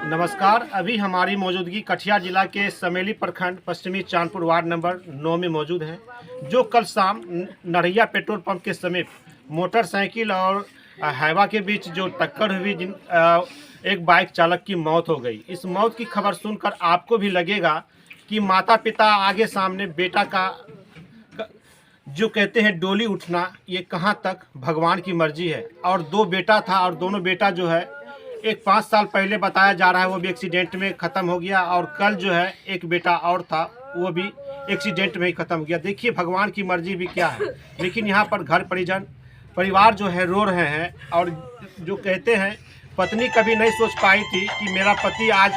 नमस्कार। अभी हमारी मौजूदगी कठिया जिला के समेली प्रखंड पश्चिमी चांदपुर वार्ड नंबर 9 में मौजूद है, जो कल शाम नरैया पेट्रोल पंप के समीप मोटरसाइकिल और हाइवा के बीच जो टक्कर हुई, एक बाइक चालक की मौत हो गई। इस मौत की खबर सुनकर आपको भी लगेगा कि माता पिता आगे सामने बेटा का जो कहते हैं डोली उठना, ये कहाँ तक भगवान की मर्जी है। और दो बेटा था और दोनों बेटा जो है, एक 5 साल पहले बताया जा रहा है वो भी एक्सीडेंट में ख़त्म हो गया, और कल जो है एक बेटा और था वो भी एक्सीडेंट में ही ख़त्म हो गया। देखिए भगवान की मर्जी भी क्या है। लेकिन यहाँ पर घर परिवार जो है रो रहे हैं, और जो कहते हैं पत्नी कभी नहीं सोच पाई थी कि मेरा पति आज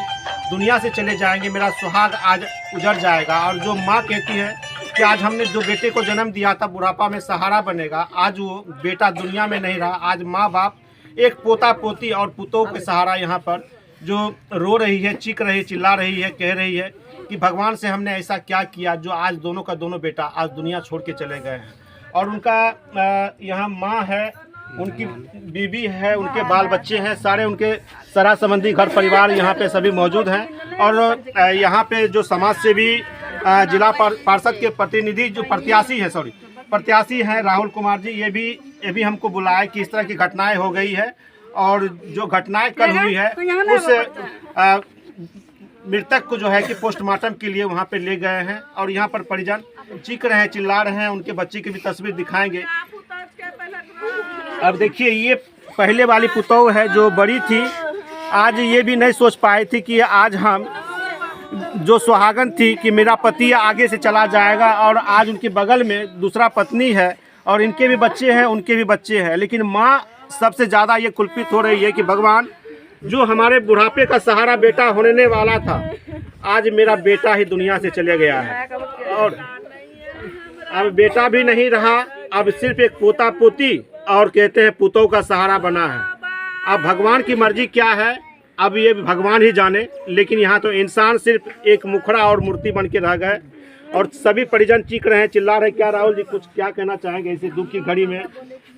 दुनिया से चले जाएंगे, मेरा सुहाग आज उजड़ जाएगा। और जो माँ कहती है कि आज हमने जो बेटे को जन्म दिया था बुढ़ापा में सहारा बनेगा, आज वो बेटा दुनिया में नहीं रहा। आज माँ बाप एक पोता पोती और पुतों के सहारा यहाँ पर जो रो रही है, चीख रही, चिल्ला रही है, कह रही है कि भगवान से हमने ऐसा क्या किया जो आज दोनों का दोनों बेटा आज दुनिया छोड़ के चले गए हैं। और उनका यहाँ माँ है, उनकी बीवी है, उनके बाल बच्चे हैं, सारे उनके सरा संबंधी घर परिवार यहाँ पे सभी मौजूद हैं। और यहाँ पे जो समाज सेवी जिला पार्षद के प्रतिनिधि जो प्रत्याशी हैं राहुल कुमार जी, ये भी हमको बुलाया कि इस तरह की घटनाएं हो गई है, और जो घटनाएं कल हुई है उस मृतक को जो है कि पोस्टमार्टम के लिए वहाँ पे ले गए हैं। और यहाँ पर परिजन चीख रहे हैं, चिल्ला रहे हैं, उनके बच्चे की भी तस्वीर दिखाएंगे। अब देखिए ये पहले वाली पुतौह है जो बड़ी थी, आज ये भी नहीं सोच पाई थी कि आज हम जो सुहागन थी कि मेरा पति आगे से चला जाएगा, और आज उनके बगल में दूसरा पत्नी है और इनके भी बच्चे हैं, उनके भी बच्चे हैं। लेकिन माँ सबसे ज़्यादा ये कुल्पित हो रही है कि भगवान, जो हमारे बुढ़ापे का सहारा बेटा होने वाला था, आज मेरा बेटा ही दुनिया से चले गया है, और अब बेटा भी नहीं रहा, अब सिर्फ एक पोता पोती और कहते हैं पुतों का सहारा बना है। अब भगवान की मर्जी क्या है, अब ये भगवान ही जाने। लेकिन यहाँ तो इंसान सिर्फ एक मुखड़ा और मूर्ति बन के रह गए, और सभी परिजन चीख रहे हैं, चिल्ला रहे हैं। क्या राहुल जी कुछ क्या कहना चाहेंगे इसी दुख की घड़ी में?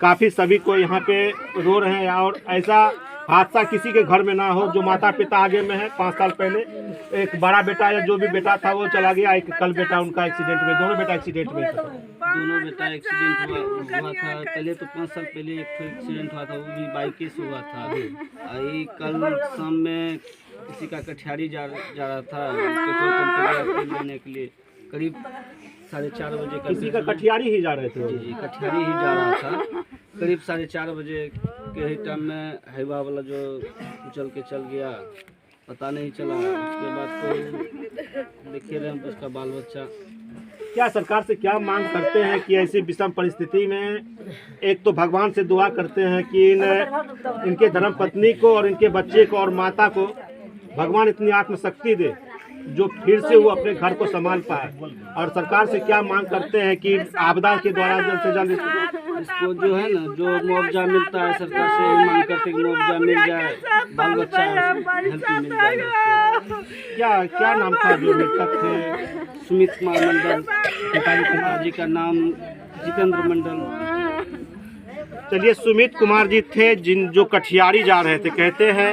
काफ़ी सभी को यहाँ पे रो रहे हैं, और ऐसा हादसा किसी के घर में ना हो। जो माता पिता आगे में है, 5 साल पहले एक बड़ा बेटा या जो भी बेटा था वो चला गया, एक कल बेटा उनका एक्सीडेंट में, दोनों बेटा एक्सीडेंट में था। दोनों बेटा एक्सीडेंट हुआ था। पहले तो 5 साल पहले एक एक्सीडेंट हुआ था, वो भी बाइक से हुआ था। ये कल शाम में किसी का कठियारी जा रहा था पेट्रोल पंप पे लेने के लिए, करीब 4:30 बजे किसी का कठियारी ही जा रहे थे। जी कठियारी ही जा रहा था। करीब 4:30 बजे के ही टाइम में हाईवा वाला जो उछल के चल गया, पता नहीं चला। उसके बाद तो देखिए रहे हम उसका बाल बच्चा। क्या सरकार से क्या मांग करते हैं कि ऐसी विषम परिस्थिति में एक तो भगवान से दुआ करते हैं कि इनके धर्म पत्नी को और इनके बच्चे को और माता को भगवान इतनी आत्मशक्ति दे जो फिर से वो अपने घर को संभाल पाए। और सरकार से क्या मांग करते हैं कि आपदा के द्वारा जल्द से जल्द इसको जो है ना, जो मुआवजा मिलता है सरकार से यही मांग करते कि मुआवजा मिल जाए, बाल बच्चा हेल्प मिल जाए। क्या नाम था जो मृतक थे? सुमित कुमार मंडल, पिताजी का नाम जितेंद्र मंडल। चलिए, सुमित कुमार जी थे जो कठियारी जा रहे थे। कहते हैं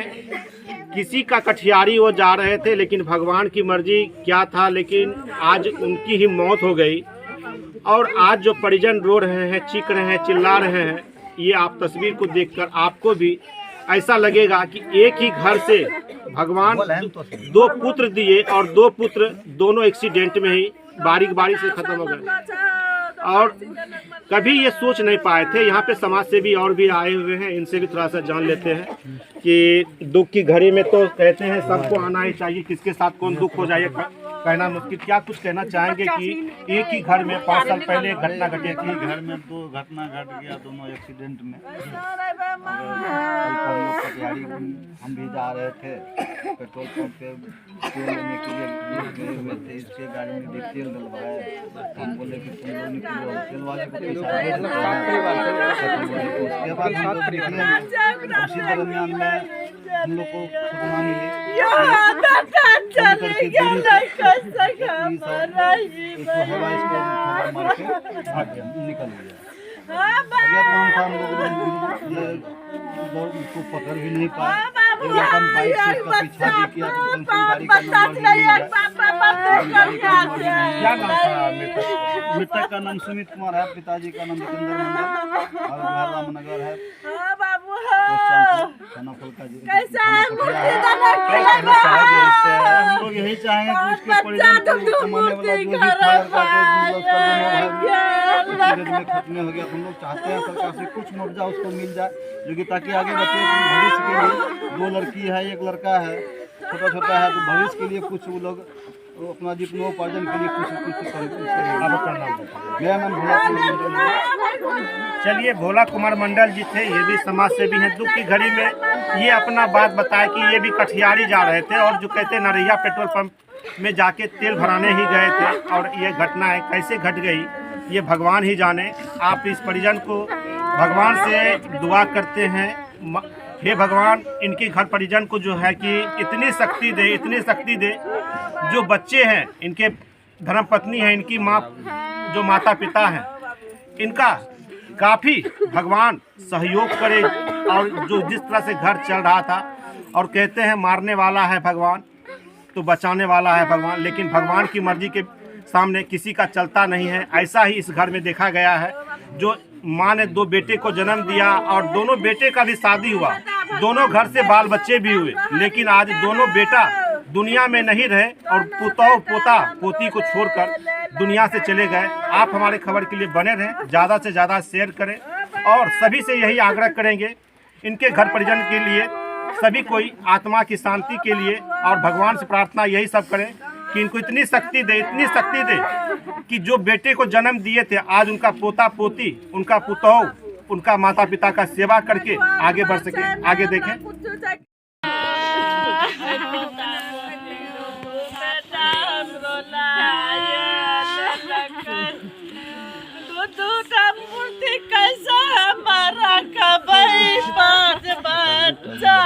किसी का कठियारी वो जा रहे थे, लेकिन भगवान की मर्जी क्या था, लेकिन आज उनकी ही मौत हो गई। और आज जो परिजन रो रहे हैं, चीख रहे हैं, चिल्ला रहे हैं, ये आप तस्वीर को देखकर आपको भी ऐसा लगेगा कि एक ही घर से भगवान 2 पुत्र दिए, और 2 पुत्र दोनों एक्सीडेंट में ही बारी से खत्म हो गए। और कभी ये सोच नहीं पाए थे। यहाँ पे समाज सेवी और भी आए हुए हैं, इनसे भी थोड़ा सा जान लेते हैं कि दुख की घड़ी में तो कहते हैं सबको आना ही चाहिए, किसके साथ कौन दुख हो जाए कहना मुश्किल। क्या कुछ कहना चाहेंगे कि एक ही घर में 5 साल पहले एक घटना घटी थी? घर में 2 घटना घट गया, दोनों एक्सीडेंट में। हम लोग कटिहारी हम भी जा रहे थे पेट्रोल पंप पे तेल लेने के लिए गए हुए थे। इसके गाड़ी में भी तेल डलवाया। हम बोले कि तुम लोग निकलो, तेल वाले को पैसा दे देते हैं। उसके बाद हम लोग निकले। उसी दरमियान में हम लोग को सूचना मिली निकल गया। हम लोग उसको पकड़ भी नहीं पाए। एकदम बाइक से उसका पीछा भी किया कि कम से कम गाड़ी का नंबर ही मिल जाए। क्या नाम था मृतक? मृतक का नाम सुमित कुमार है, पिताजी का नाम जितेंद्र मंडल और घर रामनगर है, थाना फुलका जी। हम लोग यही चाहेंगे कि उसके परिजन को कमाने वाला जो भी था लड़का को उसका दोनों भाई में खत्म हो गया। हम लोग चाहते हैं सरकार से कुछ मुआवजा उसको मिल जाए, जो कि ताकि आगे बच्चे भविष्य के लिए, 2 लड़की है 1 लड़का है, छोटा छोटा है, तो भविष्य के लिए कुछ वो लोग अपना जीवनोपार्जन के लिए कुछ मेरा नाम भोला कुमार मंडल है। चलिए, भोला कुमार मंडल जी थे, ये भी समाज सेवी हैं। दुख की घड़ी में ये अपना बात बताया कि ये भी कठियारी जा रहे थे और जो कहते नरैया पेट्रोल पंप में जाके तेल भराने ही गए थे और ये घटना है कैसे घट गई ये भगवान ही जाने। आप इस परिजन को भगवान से दुआ करते हैं, हे भगवान इनके घर परिजन को जो है कि इतनी शक्ति दे, इतनी शक्ति दे। जो बच्चे हैं, इनके धर्मपत्नी है, इनकी माँ, जो माता पिता हैं, इनका काफ़ी भगवान सहयोग करे और जो जिस तरह से घर चल रहा था, और कहते हैं मारने वाला है भगवान तो बचाने वाला है भगवान, लेकिन भगवान की मर्जी के सामने किसी का चलता नहीं है। ऐसा ही इस घर में देखा गया है। जो माँ ने 2 बेटे को जन्म दिया और दोनों बेटे का भी शादी हुआ, दोनों घर से बाल बच्चे भी हुए, लेकिन आज दोनों बेटा दुनिया में नहीं रहे और पुतौ पोता पोती को छोड़कर दुनिया से चले गए। आप हमारे खबर के लिए बने रहें, ज़्यादा से ज़्यादा शेयर करें और सभी से यही आग्रह करेंगे इनके घर परिजन के लिए, सभी कोई आत्मा की शांति के लिए और भगवान से प्रार्थना यही सब करें कि इनको इतनी शक्ति दे, इतनी शक्ति दे कि जो बेटे को जन्म दिए थे आज उनका पोता पोती, उनका पुतौ, उनका माता पिता का सेवा करके आगे बढ़ सके। आगे देखें। कैसा हमारा कबई बात बच्चा